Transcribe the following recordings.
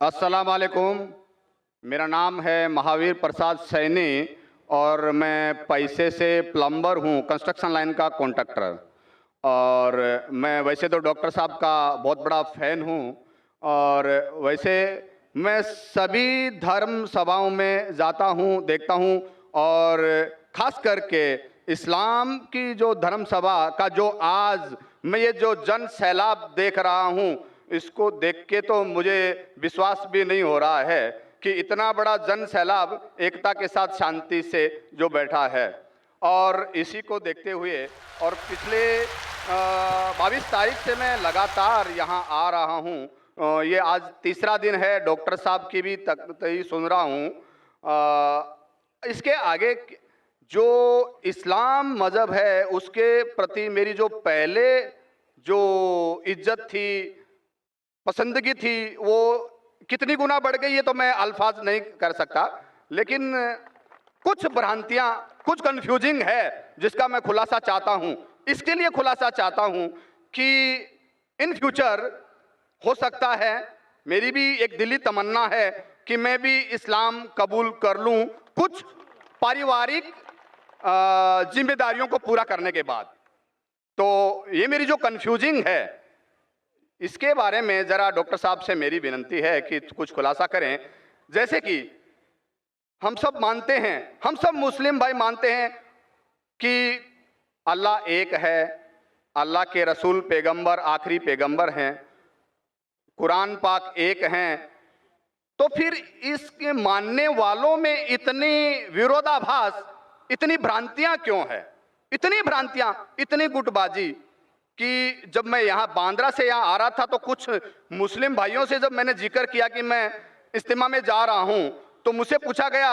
السلام علیکم. میرا نام ہے مہاویر پرساد سینی اور میں پیسے سے پلمبر ہوں، کنسٹرکشن لائن کا کانٹریکٹر. اور میں ویسے تو ڈاکٹر صاحب کا بہت بڑا فین ہوں، اور ویسے میں سبھی دھرم سبھاؤں میں جاتا ہوں، دیکھتا ہوں، اور خاص کر کے اسلام کی جو دھرم سبھا کا جو آج میں یہ جو جن سیلاب دیکھ رہا ہوں، اس کو دیکھ کے تو مجھے وشواس بھی نہیں ہو رہا ہے کہ اتنا بڑا جن سیلاب ایکتا کے ساتھ شانتی سے جو بیٹھا ہے. اور اسی کو دیکھتے ہوئے اور پچھلے 22 تاریخ سے میں لگاتار یہاں آ رہا ہوں. یہ آج تیسرا دن ہے، ڈاکٹر صاحب کی بھی تقریر سن رہا ہوں. اس کے آگے جو اسلام مذہب ہے اس کے پرتی میری جو پہلے جو عزت تھی، پسندگی تھی، وہ کتنی گنا بڑھ گئی ہے تو میں الفاظ نہیں کر سکتا. لیکن کچھ بھرانتیاں، کچھ کنفیوزنگ ہے جس کا میں خلاصہ چاہتا ہوں. اس کے لیے خلاصہ چاہتا ہوں کہ ان فیوچر ہو سکتا ہے، میری بھی ایک دلی تمنا ہے کہ میں بھی اسلام قبول کر لوں کچھ پاریوارک ذمہ داریوں کو پورا کرنے کے بعد. تو یہ میری جو کنفیوزنگ ہے، اس کے بارے میں ذرا ڈاکٹر صاحب سے میری ونتی ہے کہ کچھ خلاصہ کریں. جیسے کہ ہم سب مانتے ہیں، ہم سب مسلم بھائی مانتے ہیں کہ اللہ ایک ہے، اللہ کے رسول پیغمبر آخری پیغمبر ہیں، قرآن پاک ایک ہیں. تو پھر اس کے ماننے والوں میں اتنی ویرودابھاس، اتنی بھرانتیاں کیوں ہے؟ اتنی بھرانتیاں، اتنی گٹ بازی کہ جب میں یہاں باندرا سے یہاں آ رہا تھا تو کچھ مسلم بھائیوں سے جب میں نے ذکر کیا کہ میں اجتماع میں جا رہا ہوں تو مجھ سے پوچھا گیا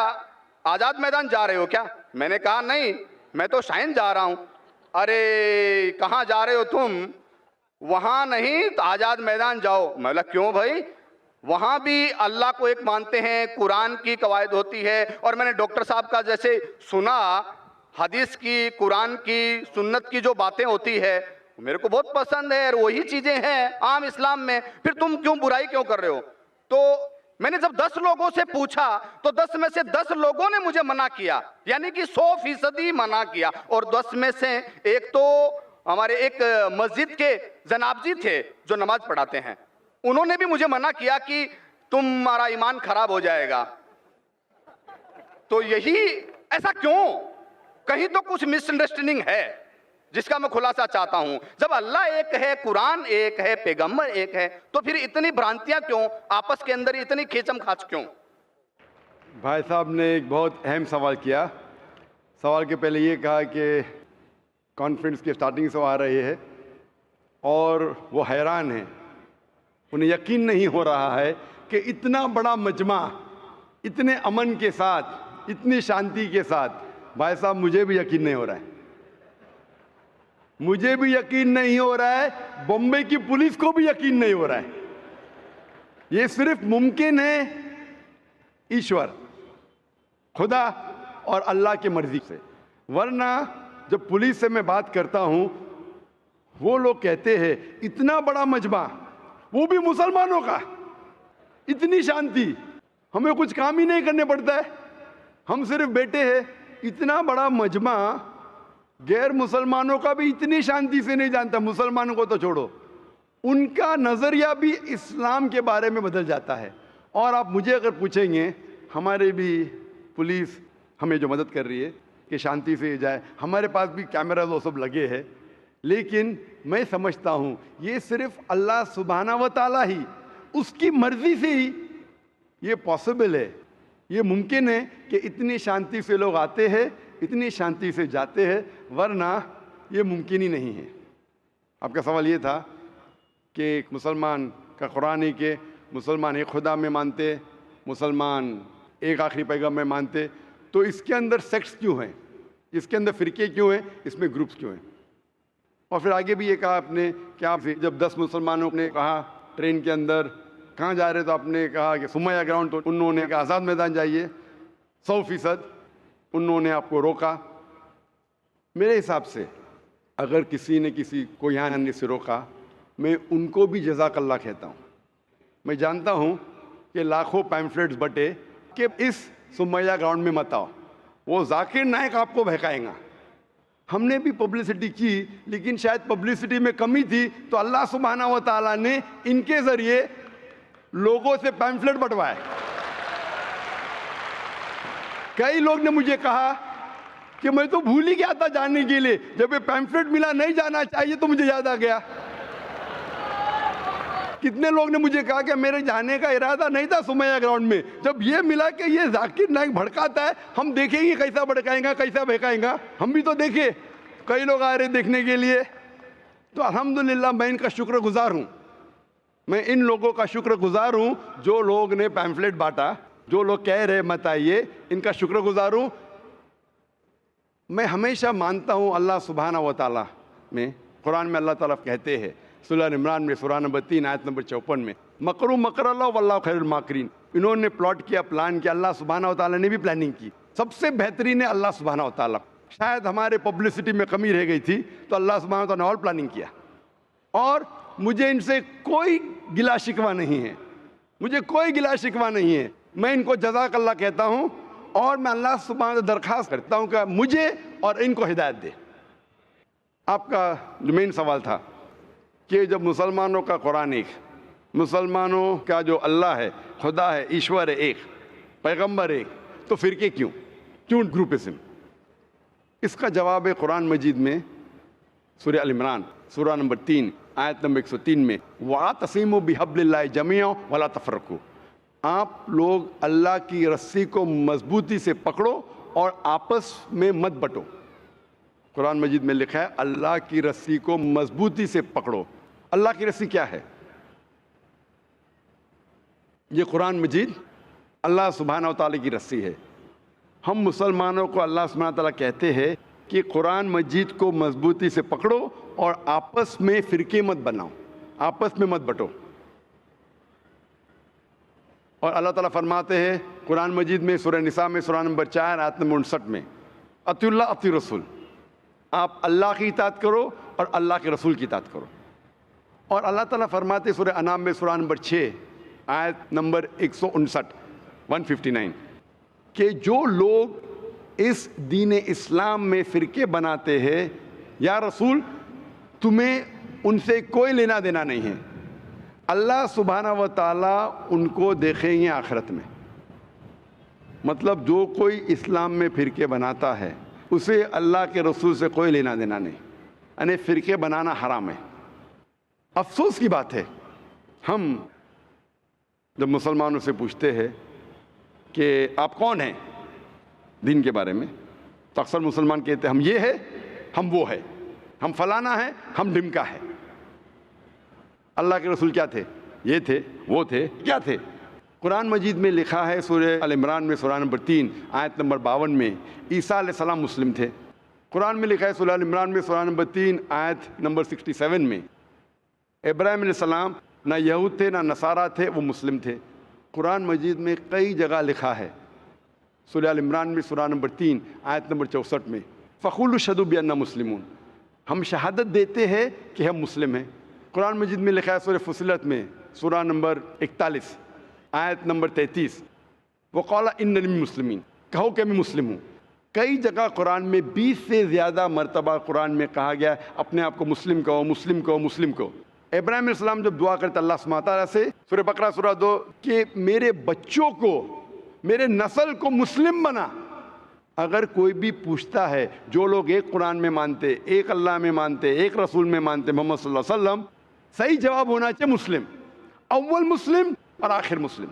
آزاد میدان جا رہے ہو کیا؟ میں نے کہا نہیں، میں تو شائن جا رہا ہوں. ارے کہاں جا رہے ہو تم؟ وہاں نہیں تو آزاد میدان جاؤ. میں بولا کیوں بھائی؟ وہاں بھی اللہ کو ایک مانتے ہیں، قرآن کی قواعد ہوتی ہے. اور میں نے ڈاکٹر صاحب کا جیسے سنا، حدیث کی، قرآن کی، سنت کی جو باتیں ہوتی ہے میرے کو بہت پسند ہے، اور وہی چیزیں ہیں عام اسلام میں. پھر تم کیوں برائی کیوں کر رہے ہو؟ تو میں نے جب 10 لوگوں سے پوچھا تو 10 میں سے 10 لوگوں نے مجھے منع کیا، یعنی کہ 100% منع کیا. اور 10 میں سے ایک تو ہمارے ایک مسجد کے جناب جی تھے جو نماز پڑھاتے ہیں، انہوں نے بھی مجھے منع کیا کہ تمہارا ایمان خراب ہو جائے گا. تو یہی ایسا کیوں؟ کہیں تو کچھ مس انڈرسٹینڈنگ ہے جس کا میں خلاصہ چاہتا ہوں. جب اللہ ایک ہے، قرآن ایک ہے، پیغمبر ایک ہے، تو پھر اتنی بھرانتیاں کیوں؟ آپس کے اندر اتنی کھیچم کھاچ کیوں؟ بھائی صاحب نے ایک بہت اہم سوال کیا. سوال کے پہلے یہ کہا کہ کانفرنس کی سٹارٹنگ سے وہ آ رہے ہیں اور وہ حیران ہیں، انہیں یقین نہیں ہو رہا ہے کہ اتنا بڑا مجمع اتنے امن کے ساتھ، اتنی شانتی کے ساتھ. بھائی صاحب مجھے بھی یقین نہیں ہو رہا ہے، مجھے بھی یقین نہیں ہو رہا ہے، بمبئی کی پولیس کو بھی یقین نہیں ہو رہا ہے. یہ صرف ممکن ہے ایشور، خدا اور اللہ کی مرضی سے. ورنہ جب پولیس سے میں بات کرتا ہوں، وہ لوگ کہتے ہیں اتنا بڑا مجمع، وہ بھی مسلمانوں کا، اتنی شانتی، ہمیں کچھ کام ہی نہیں کرنے پڑتا ہے، ہم صرف بیٹھے ہیں. اتنا بڑا مجمع غیر مسلمانوں کا بھی اتنی شانتی سے نہیں جانتا. مسلمانوں کو تو چھوڑو، ان کا نظریہ بھی اسلام کے بارے میں بدل جاتا ہے. اور آپ مجھے اگر پوچھیں گے، ہمارے بھی پولیس ہمیں جو مدد کر رہی ہے کہ شانتی سے جائے، ہمارے پاس بھی کیمراز وہ سب لگے ہیں. لیکن میں سمجھتا ہوں یہ صرف اللہ سبحانہ و تعالیٰ ہی، اس کی مرضی سے ہی یہ پاسبل ہے، یہ ممکن ہے کہ اتنی شانتی سے لوگ آتے ہیں، اتنی شانتی سے جاتے ہیں، ورنہ یہ ممکن ہی نہیں ہے. آپ کا سوال یہ تھا کہ ایک مسلمان کا قرآن ہے کہ مسلمان ایک خدا میں مانتے، مسلمان ایک آخری پیغمبر میں مانتے، تو اس کے اندر سیکٹس کیوں ہیں، اس کے اندر فرقے کیوں ہیں، اس میں گروپس کیوں ہیں؟ اور پھر آگے بھی یہ کہا آپ نے کہ آپ جب 10 مسلمانوں نے کہا ٹرین کے اندر کہاں جا رہے تو آپ نے کہا کہ سمیہ گراؤنڈ، تو انہوں نے کہا آزاد میدان جائیے. 100% انہوں نے آپ کو روکا. میرے حساب سے اگر کسی نے کسی کو یہاں آنے سے روکا، میں ان کو بھی جزاک اللہ کہتا ہوں. میں جانتا ہوں کہ لاکھوں پیمفلیٹس بٹے کہ اس سمیہ گراؤنڈ میں مت آؤ، وہ ذاکر نائک آپ کو بہکائیں گا۔ ہم نے بھی پبلسٹی کی، لیکن شاید پبلسٹی میں کمی تھی، تو اللہ سبحانہ و تعالیٰ نے ان کے ذریعے لوگوں سے پیمفلیٹ بٹوائے۔ کئی لوگ نے مجھے کہا کہ میں تو بھول ہی گیا تھا جاننے کے لیے، جب یہ پیمفلیٹ ملا نہیں جانا چاہیے تو مجھے یاد آ گیا۔ کتنے لوگ نے مجھے کہا کہ میرے جانے کا ارادہ نہیں تھا سمیہ گراؤنڈ میں، جب یہ ملا کہ یہ ذاکر نائک بھڑکاتا ہے، ہم دیکھیں گے کیسا بھڑکائیں گا، کیسا بہکائیں گا۔ ہم بھی تو دیکھے، کئی لوگ آ رہے دیکھنے کے لیے۔ تو الحمدللہ میں ان کا شکر گزار ہوں، میں ان لوگوں کا شکر گزار ہوں جو لوگ نے پیمفلیٹ بانٹا، جو لوگ کہہ رہے مت آئیے، ان کا شکر گزار ہوں۔ میں ہمیشہ مانتا ہوں اللہ سبحانہ و تعالیٰ میں، قرآن میں اللہ تعالیٰ کہتے ہیں سورہ عمران میں سورہ نمبر 3 آیت نمبر 54 میں، مکروا مکر اللہ واللہ خیر الماکرین۔ انہوں نے پلاٹ کیا، پلان کیا، اللہ سبحانہ و تعالیٰ نے بھی پلاننگ کی، سب سے بہترین ہے اللہ سبحانہ و تعالیٰ۔ شاید ہمارے پبلسٹی میں کمی رہ گئی تھی تو اللہ سبحانہ و تعالیٰ نے اور پلاننگ کیا، اور مجھے ان سے کوئی گلا شکوہ نہیں ہے، مجھے کوئی گلا شکوہ نہیں ہے۔ میں ان کو جزاک اللہ کہتا ہوں، اور میں اللہ سبحانہ و تعالیٰ درخواست کرتا ہوں کہ مجھے اور ان کو ہدایت دے۔ آپ کا جو مین سوال تھا کہ جب مسلمانوں کا قرآن ایک، مسلمانوں کا جو اللہ ہے، خدا ہے، ایشور ہے ایک، پیغمبر ایک، تو فرقے کیوں گروپزم؟ اس کا جواب ہے قرآن مجید میں سورہ ال عمران سورہ نمبر 3 آیت نمبر 103 میں، وَاعْتَصِمُوا بِحَبْلِ اللَّهِ جَمِيعًا وَلَا تَفَرَّقُوا۔ آپ لوگ اللہ کی رسی کو مضبوطی سے پکڑو اور آپس میں مت بٹو۔ قرآن مجید میں لکھا ہے اللہ کی رسی کو مضبوطی سے پکڑو۔ اللہ کی رسی کیا ہے؟ یہ قرآن مجید اللہ سبحانہ و تعالیٰ کی رسی ہے۔ ہم مسلمانوں کو اللہ سبحانہ و تعالیٰ کہتے ہیں کہ قرآن مجید کو مضبوطی سے پکڑو اور آپس میں فرقے مت بناؤ، آپس میں مت بٹو۔ اور اللہ تعالیٰ فرماتے ہیں قرآن مجید میں سورہ نساء میں سورہ نمبر 4 آیت نمبر 59 میں، اطیعوا اللہ اطیعوا الرسول، آپ اللہ کی اطاعت کرو اور اللہ کے رسول کی اطاعت کرو۔ اور اللہ تعالیٰ فرماتے سورہ انعام میں سورہ نمبر 6 آیت نمبر 159 کہ جو لوگ اس دین اسلام میں فرقے بناتے ہیں، یا رسول تمہیں ان سے کوئی لینا دینا نہیں ہے، اللہ سبحانہ و تعالیٰ ان کو دیکھیں گے آخرت میں۔ مطلب جو کوئی اسلام میں فرقے بناتا ہے اسے اللہ کے رسول سے کوئی لینا دینا نہیں، یعنی فرقے بنانا حرام ہے۔ افسوس کی بات ہے، ہم جب مسلمانوں سے پوچھتے ہیں کہ آپ کون ہیں دین کے بارے میں، تو اکثر مسلمان کہتے ہیں ہم یہ ہے، ہم وہ ہے، ہم فلانا ہے، ہم ڈمکا ہے۔ اللہ کے رسول کیا تھے؟ یہ تھے، وہ تھے، کیا تھے؟ قرآن مجید میں لکھا ہے سورہ ال عمران میں سورہ نمبر 3 آیت نمبر 52 میں، عیسیٰ علیہ السلام مسلم تھے۔ قرآن میں لکھا ہے سورہ ال عمران میں سورہ نمبر 3 آیت نمبر 67 میں، ابراہیم علیہ السلام نہ یہود تھے نہ نصارہ تھے، وہ مسلم تھے۔ قرآن مجید میں کئی جگہ لکھا ہے، سورہ ال عمران میں سورہ نمبر 3 آیت نمبر 64 میں، فَقُولُوا اشْهَدُوا بِأَنَّا مُسْلِمُونَ، ہم شہادت دیتے ہیں کہ ہم مسلم ہیں۔ قرآن مجید میں لکھا ہے سورہ فصلت میں سورہ نمبر 41 آیت نمبر 33، وَقَالَ إِنَّنِي مِنَ الْمُسْلِمِينَ، کہو کہ میں مسلم ہوں۔ کئی جگہ قرآن میں 20 سے زیادہ مرتبہ قرآن میں کہا گیا ہے اپنے آپ کو مسلم کہو، مسلم کہو، مسلم کہو۔ ابراہیم علیہ السلام جب دعا کرتے اللہ سبحانہ تعالیٰ سے، سورہ بقرہ سورہ 2، کہ میرے بچوں کو، میرے نسل کو مسلم بنا۔ اگر کوئی بھی پوچھتا ہے، جو لوگ ایک قرآن میں مانتے، ایک اللہ میں مانتے، ایک رسول میں مانتے، محمد صلی اللہ علیہ وسلم، صحیح جواب ہونا چاہیے مسلم، اول مسلم اور آخر مسلم،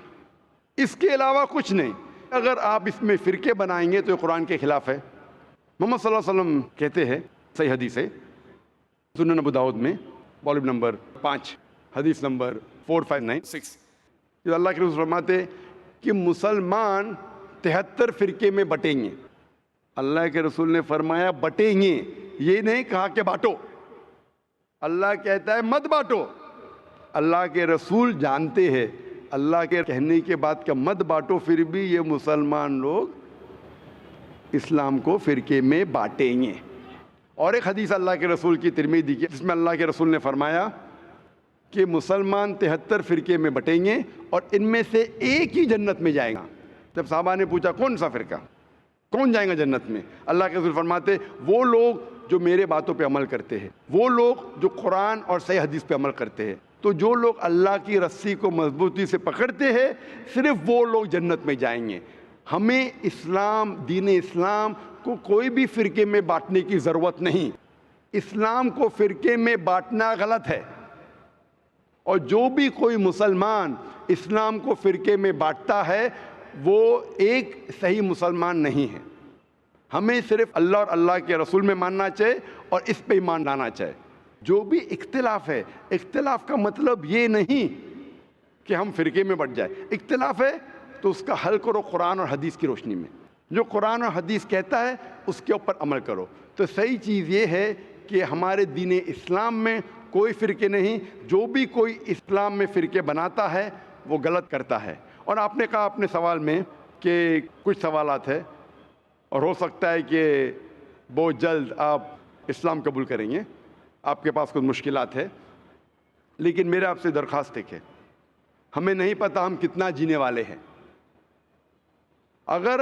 اس کے علاوہ کچھ نہیں۔ اگر آپ اس میں فرقے بنائیں گے تو یہ قرآن کے خلاف ہے۔ محمد صلی اللہ علیہ وسلم کہتے ہیں، صحیح حدیث ہے سنن ابو داؤد میں والیوم نمبر 5 حدیث نمبر 4596، جو اللہ کے رسول فرماتے کہ مسلمان 73 فرقے میں بٹیں گے۔ اللہ کے رسول نے فرمایا بٹیں گے، یہ نہیں کہا کہ بانٹو۔ اللہ کہتا ہے مت بانٹو۔ اللہ کے رسول جانتے ہیں اللہ کے کہنے کے بعد کہ مت بانٹو، پھر بھی یہ مسلمان لوگ اسلام کو فرقے میں بانٹیں گے۔ اور ایک حدیث اللہ کے رسول کی ترمذی کی، جس میں اللہ کے رسول نے فرمایا کہ مسلمان 73 فرقے میں بٹیں گے اور ان میں سے ایک ہی جنت میں جائے گا۔ جب صحابہ نے پوچھا کون سا فرقہ، کون جائیں گا جنت میں، اللہ کے رسول فرماتے وہ لوگ جو میرے باتوں پہ عمل کرتے ہیں، وہ لوگ جو قرآن اور صحیح حدیث پہ عمل کرتے ہیں۔ تو جو لوگ اللہ کی رسی کو مضبوطی سے پکڑتے ہیں صرف وہ لوگ جنت میں جائیں گے۔ ہمیں اسلام، دین اسلام کو کوئی بھی فرقے میں بانٹنے کی ضرورت نہیں۔ اسلام کو فرقے میں بانٹنا غلط ہے، اور جو بھی کوئی مسلمان اسلام کو فرقے میں بانٹتا ہے وہ ایک صحیح مسلمان نہیں ہے۔ ہمیں صرف اللہ اور اللہ کے رسول میں ماننا چاہیے اور اس پہ ایمان لانا چاہیے۔ جو بھی اختلاف ہے، اختلاف کا مطلب یہ نہیں کہ ہم فرقے میں بٹ جائیں۔ اختلاف ہے تو اس کا حل کرو قرآن اور حدیث کی روشنی میں، جو قرآن اور حدیث کہتا ہے اس کے اوپر عمل کرو۔ تو صحیح چیز یہ ہے کہ ہمارے دین اسلام میں کوئی فرقے نہیں، جو بھی کوئی اسلام میں فرقے بناتا ہے وہ غلط کرتا ہے۔ اور آپ نے کہا اپنے سوال میں کہ کچھ سوالات ہیں اور ہو سکتا ہے کہ بہت جلد آپ اسلام قبول کریں گے، آپ کے پاس کچھ مشکلات ہے، لیکن میرے آپ سے درخواست ہے کہ ہمیں نہیں پتہ ہم کتنا جینے والے ہیں۔ اگر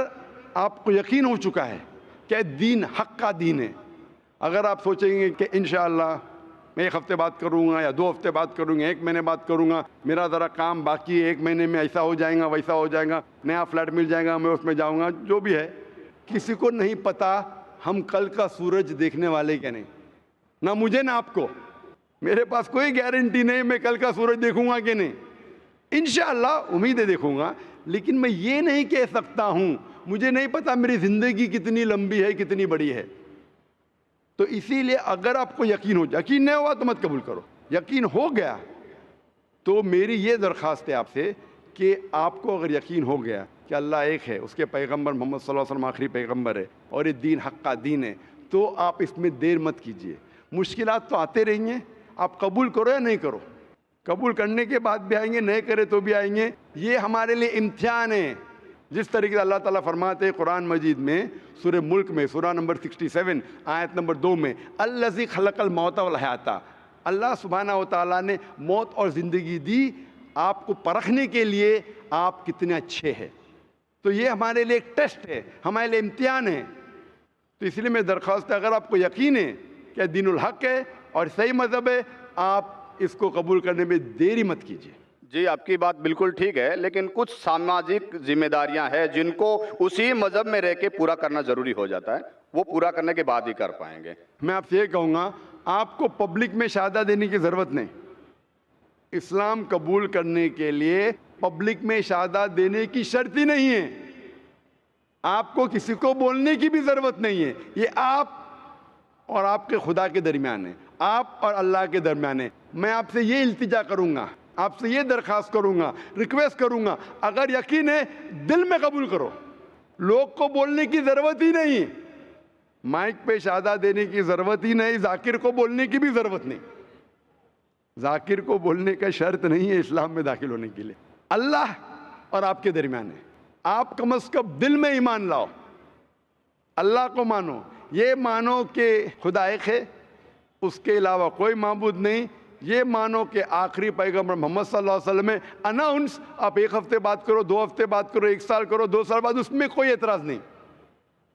آپ کو یقین ہو چکا ہے کہ دین حق کا دین ہے، اگر آپ سوچیں گے کہ انشاءاللہ میں 1 ہفتے بات کروں گا یا 2 ہفتے بات کروں گا، 1 مہینے بات کروں گا، میرا ذرا کام باقی ہے، 1 مہینے میں ایسا ہو جائے گا ویسا ہو جائے گا، نیا فلیٹ مل جائے گا میں اس میں جاؤں گا، جو بھی ہے، کسی کو نہیں پتہ ہم کل کا سورج دیکھنے والے کیا نہیں، نہ مجھے نہ آپ کو۔ میرے پاس کوئی گارنٹی نہیں میں کل کا سورج دیکھوں گا کہ نہیں، انشاءاللہ امید ہے دیکھوں گا، لیکن میں یہ نہیں کہہ سکتا ہوں، مجھے نہیں پتہ میری زندگی کتنی لمبی ہے کتنی بڑی ہے۔ تو اسی لیے اگر آپ کو یقین ہو، یقین نہیں ہوا تو مت قبول کرو، یقین ہو گیا تو میری یہ درخواست ہے آپ سے کہ آپ کو اگر یقین ہو گیا کہ اللہ ایک ہے، اس کے پیغمبر محمد صلی اللہ علیہ وسلم آخری پیغمبر ہے اور یہ دین حق کا دین ہے، تو آپ اس میں دیر مت کیجیے۔ مشکلات تو آتے رہیں گے، آپ قبول کرو یا نہیں کرو، قبول کرنے کے بعد بھی آئیں گے، نہیں کرے تو بھی آئیں گے، یہ ہمارے لیے امتحان ہے۔ جس طریقے سے اللہ تعالیٰ فرماتے ہیں قرآن مجید میں سورہ ملک میں سورہ نمبر 67 آیت نمبر 2 میں الذی خلق الموت والحیات، اللہ سبحانہ و تعالیٰ نے موت اور زندگی دی آپ کو پرکھنے کے لیے آپ کتنے اچھے ہیں۔ تو یہ ہمارے لیے ایک ٹیسٹ ہے، ہمارے لیے امتحان ہے۔ تو اس لیے میں درخواست ہے اگر آپ کو یقین ہے کہ دین الحق ہے اور صحیح مذہب ہے، آپ اس کو قبول کرنے میں دیری مت کیجیے۔ جی آپ کی بات بالکل ٹھیک ہے، لیکن کچھ سماجک ذمہ داریاں ہیں جن کو اسی مذہب میں رہ کے پورا کرنا ضروری ہو جاتا ہے، وہ پورا کرنے کے بعد ہی کر پائیں گے۔ میں آپ سے یہ کہوں گا آپ کو پبلک میں شہادہ دینے کی ضرورت نہیں۔ اسلام قبول کرنے کے لیے پبلک میں شہادہ دینے کی شرط ہی نہیں ہے، آپ کو کسی کو بولنے کی بھی ضرورت نہیں ہے، یہ آپ اور آپ کے خدا کے درمیان ہے، آپ اور اللہ کے درمیان ہے۔ میں آپ سے یہ التجا کروں گا، آپ سے یہ درخواست کروں گا، ریکویسٹ کروں گا، اگر یقین ہے دل میں قبول کرو، لوگ کو بولنے کی ضرورت ہی نہیں، مائک پہ شہادہ دینے کی ضرورت ہی نہیں، ذاکر کو بولنے کی بھی ضرورت نہیں، ذاکر کو بولنے کا شرط نہیں ہے اسلام میں داخل ہونے کے لیے، اللہ اور آپ کے درمیان ہے۔ آپ کم از کم دل میں ایمان لاؤ، اللہ کو مانو، یہ مانو کہ خدا ایک ہے، اس کے علاوہ کوئی معبود نہیں، یہ مانو کہ آخری پیغمبر محمد صلی اللہ علیہ وسلم ہے۔ اناؤنس آپ 1 ہفتے بات کرو، 2 ہفتے بات کرو، 1 سال کرو، 2 سال بعد، اس میں کوئی اعتراض نہیں۔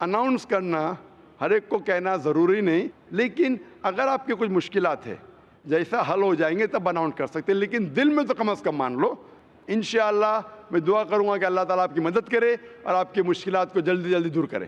اناؤنس کرنا ہر ایک کو کہنا ضروری نہیں، لیکن اگر آپ کے کچھ مشکلات ہے جیسا حل ہو جائیں گے تب اناؤنس کر سکتے ہیں، لیکن دل میں تو کم از کم مان لو۔ انشاءاللہ میں دعا کروں گا کہ اللہ تعالیٰ آپ کی مدد کرے اور آپ کی مشکلات کو جلدی جلدی دور کرے۔